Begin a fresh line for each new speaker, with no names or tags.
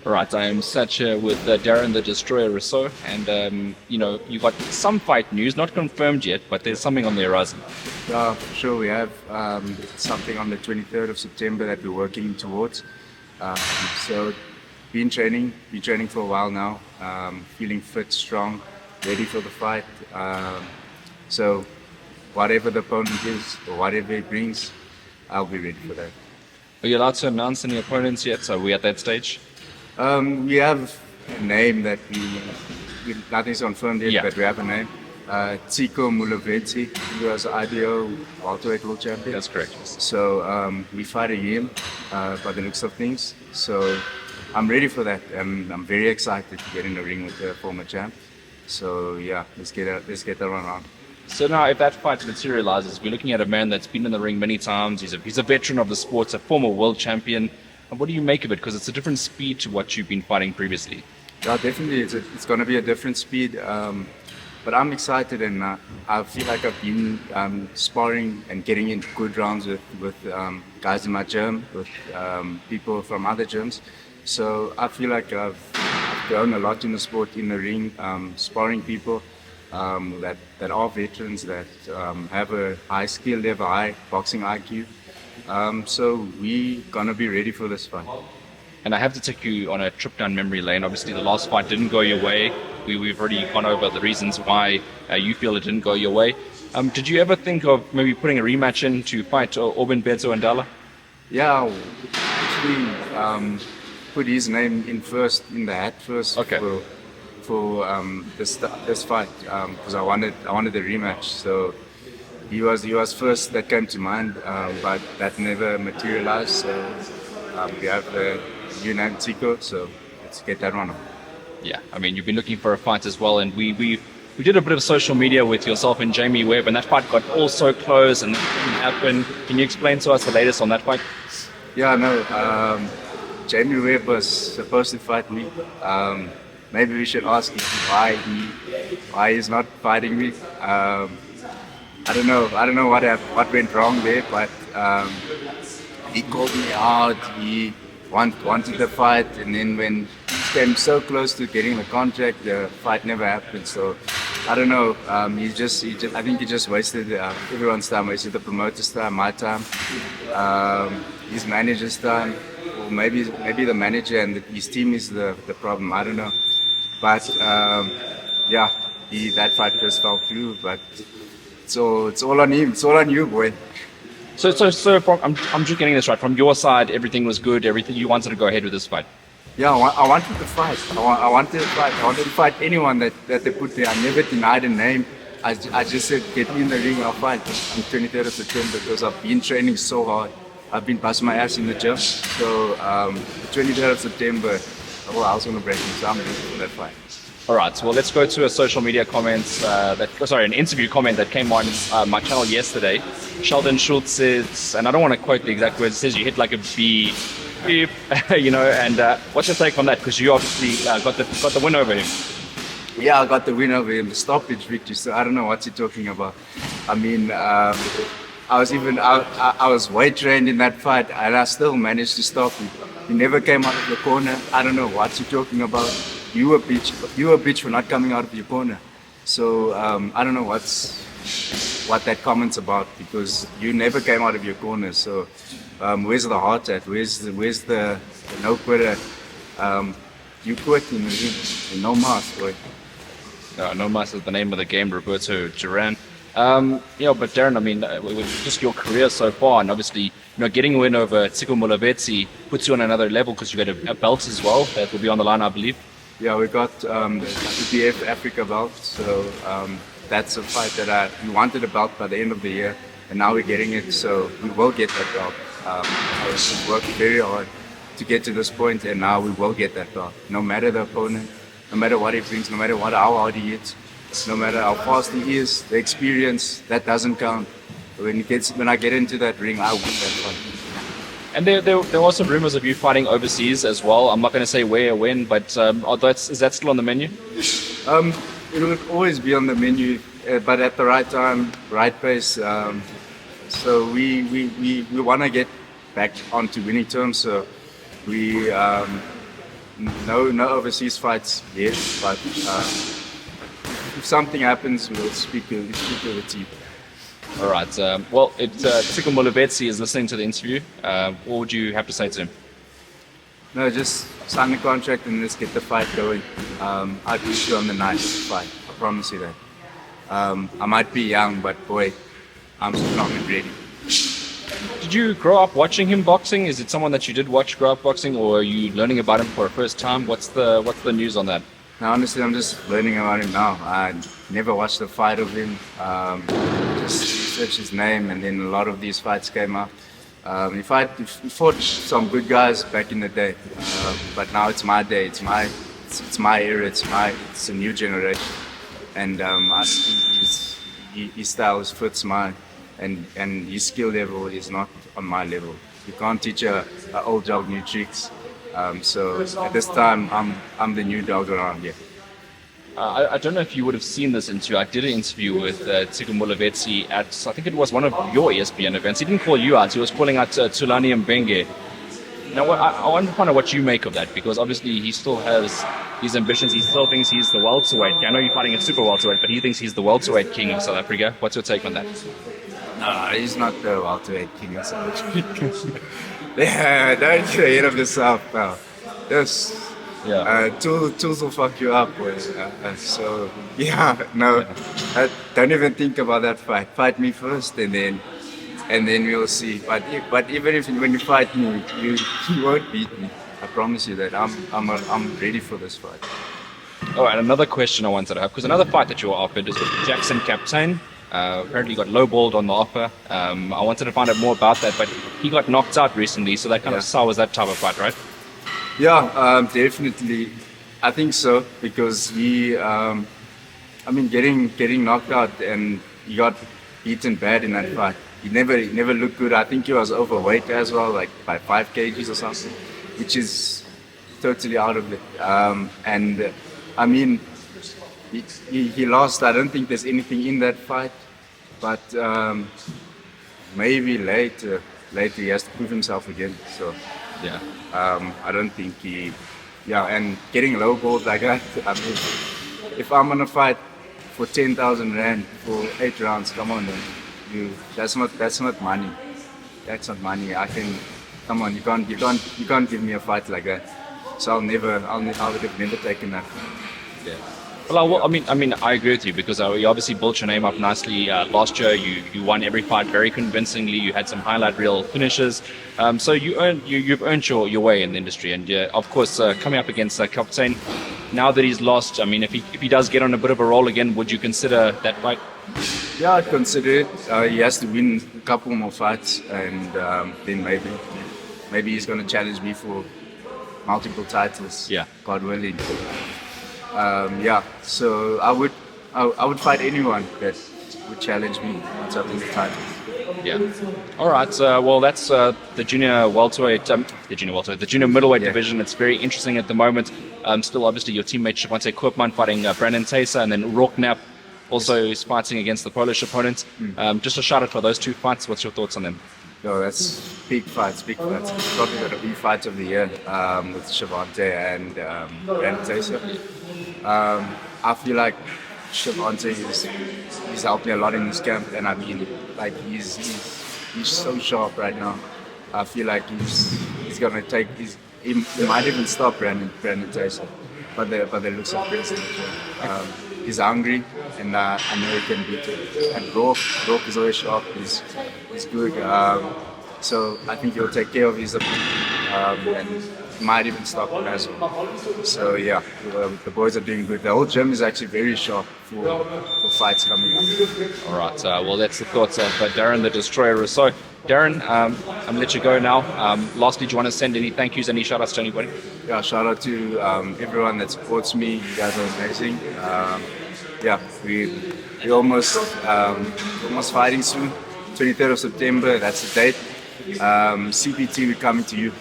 All right, I am sat here with Darrin the Destroyer Rossouw, and you got some fight news, not confirmed yet, but there's something on the horizon.
Yeah, for sure. We have something on the 23rd of September that we're working towards. Um, so, been training for a while now. Feeling fit, strong, ready for the fight. So, whatever the opponent is or whatever he brings, I'll be ready for that.
Are you allowed to announce any opponents yet? So we at that stage?
We have a name that nothing's confirmed yet,
Yeah.
but we have a name. Tsiko Mulovhedzi, who was IBO welterweight world champion.
That's correct.
So we fighting him by the looks of things. So I'm ready for that. I'm very excited to get in the ring with the former champ. So yeah, let's get that one on.
So now, if that fight materializes, we're looking at a man that's been in the ring many times. He's a veteran of the sport, a former world champion. And what do you make of it? Because it's a different speed to what you've been fighting previously.
Yeah, definitely. It's going to be a different speed. But I'm excited, and I feel like I've been sparring and getting into good rounds with guys in my gym, with people from other gyms. So I feel like I've grown a lot in the sport, in the ring, sparring people that are veterans, that have a high skill level, high boxing IQ. So we're gonna be ready for this fight.
And I have to take you on a trip down memory lane. Obviously, the last fight didn't go your way. We've already gone over the reasons why you feel it didn't go your way. Did you ever think of maybe putting a rematch in to fight Orban Bedzo and Dala?
Yeah, actually put his name in first, in the hat first.
Okay.
For this fight, because I wanted the rematch. So he was first that came to mind, but that never materialized. So we have the new name Tsiko, so let's get that one on.
Yeah, I mean, you've been looking for a fight as well, and we did a bit of social media with yourself and Jamie Webb, and that fight got all so close and it didn't happen. Can you explain to us the latest on that fight?
Yeah, no. Jamie Webb was supposed to fight me. Maybe we should ask him why he's not fighting me. I don't know what went wrong there, but he called me out. He wanted the fight, and then when he came so close to getting the contract, the fight never happened. So I don't know. I think he just wasted everyone's time, wasted the promoter's time, my time, his manager's time, or maybe the manager and his team is the problem. I don't know. But yeah, that fight just fell through. But it's all on him. It's all on you, boy.
So I'm just getting this right. From your side, everything was good. Everything you wanted to go ahead with this fight.
Yeah, I wanted to fight. I wanted to fight. I wanted to fight anyone that they put there. I never denied a name. I just said, get me in the ring, I'll fight on 23rd of September because I've been training so hard. I've been busting my ass in the gym. So the 23rd of September, I was going to break me, so I'm ready for that fight.
All right, well, let's go to a social media comment, an interview comment that came on my channel yesterday. Sheldon Schultz says, and I don't want to quote the exact words, it says you hit like a beep, and what's your take on that? Because you obviously got the win over him.
Yeah, I got the win over him, the stoppage victory, so I don't know what you're talking about. I mean, I was weight trained in that fight, and I still managed to stop him. He never came out of the corner. I don't know what you're talking about. You a bitch for not coming out of your corner. So I don't know what that comment's about, because you never came out of your corner. So where's the heart at? Where's the no quitter? You quit in the ring. No mask, boy.
No Mas is the name of the game, Roberto Duran. But Darrin, I mean, with just your career so far, and obviously, getting a win over Tsiko Mulovhedzi puts you on another level because you got a belt as well that will be on the line, I believe.
Yeah, we got the WPF Africa belt, so that's a fight that we wanted a belt by the end of the year, and now we're getting it, so we will get that belt. I was working very hard to get to this point, and now we will get that belt. No matter the opponent, no matter what he brings, no matter how hard he hits, no matter how fast he is, the experience, that doesn't count. When I get into that ring, I win that fight.
And there were some rumors of you fighting overseas as well. I'm not going to say where or when, but is that still on the menu?
It will always be on the menu, but at the right time, right pace. So we want to get back onto winning terms. So we no overseas fights yet, but if something happens, we'll speak to the team.
All right. Well, if Tsiko Mulovhedzi is listening to the interview, what would you have to say to him?
No, just sign the contract and let's get the fight going. I'll push you on the night fight. I promise you that. I might be young, but boy, I'm strong and ready.
Did you grow up watching him boxing? Is it someone that you did watch grow up boxing, or are you learning about him for the first time? What's the news on that?
Now, honestly, I'm just learning about him now. I never watched a fight of him. Just researched his name, and then a lot of these fights came up. He fought some good guys back in the day, but now it's my day. It's my era. It's a new generation, and I think his style fits mine, and his skill level is not on my level. You can't teach a old dog new tricks. So at this time, I'm the new dog around here.
I don't know if you would have seen this interview. I did an interview with Tsiko Mulovhedzi at, I think it was one of your ESPN events. He didn't call you out. He was calling out Tulani Mbenge. Now, I want to find out what you make of that, because obviously he still has his ambitions. He still thinks he's the welterweight. I know you're fighting at super welterweight, but he thinks he's the welterweight king of South Africa. What's your take on that?
No, he's not the welterweight king of South Africa. Yeah, don't get ahead of yourself, pal. Yes.
Yeah.
Tools will fuck you up. So yeah, no, don't even think about that fight. Fight me first, and then we'll see. But even if when you fight me, you won't beat me. I promise you that. I'm ready for this fight.
All right. Another question I wanted to have, because another fight that you were offered is with Capstein. Apparently got lowballed on the offer. I wanted to find out more about that, but he got knocked out recently, so that kind of sours that type of fight, right?
Yeah, definitely. I think so, because he, getting knocked out, and he got beaten bad in that fight. He never looked good. I think he was overweight as well, like by 5 kgs or something, which is totally out of it. He lost. I don't think there's anything in that fight, but maybe later he has to prove himself again. So
Yeah.
I don't think and getting lowballed like that. I mean, if I'm gonna fight for 10,000 rand for 8 rounds, come on, then that's not money. That's not money. Come on, you can't give me a fight like that. So I would have never taken that.
Yeah. Well, I agree with you, because you obviously built your name up nicely. Last year, you won every fight very convincingly. You had some highlight reel finishes, so you've earned your way in the industry. And of course, coming up against Capstein, now that he's lost, I mean, if he does get on a bit of a roll again, would you consider that fight?
Yeah, I'd consider it. He has to win a couple more fights, and then maybe he's going to challenge me for multiple titles.
Yeah,
God willing. So I would fight anyone that would challenge me on something the title.
Yeah. All right. Well, that's the junior welterweight, the junior middleweight division. It's very interesting at the moment. Still, obviously, your teammate Shavante Koopman fighting Brandon Tayser, and then Rourke also is fighting against the Polish opponent. Just a shout out for those 2 fights. What's your thoughts on them?
No, that's big fights. It's probably going to be fight of the year with Shavante and Brandon Tayser. I feel like Shavante he's helped me a lot in this camp, and I mean, like he's so sharp right now. I feel like he's gonna take he might even stop Brandon Tayser, but the looks are crazy. He's hungry, and I know he can beat him. And Rourke is always sharp. He's good. So I think he'll take care of his opponent, and might even stop him as well. So yeah, the boys are doing good. The whole gym is actually very sharp for fights coming up.
All right. Well, that's the thoughts of Darrin the Destroyer Rossouw. Darrin, I'm going to let you go now. Lastly, do you want to send any thank yous, any shout outs to anybody?
Yeah, shout out to everyone that supports me. You guys are amazing. We almost fighting soon. 23rd of September, that's the date. CPT, we're coming to you.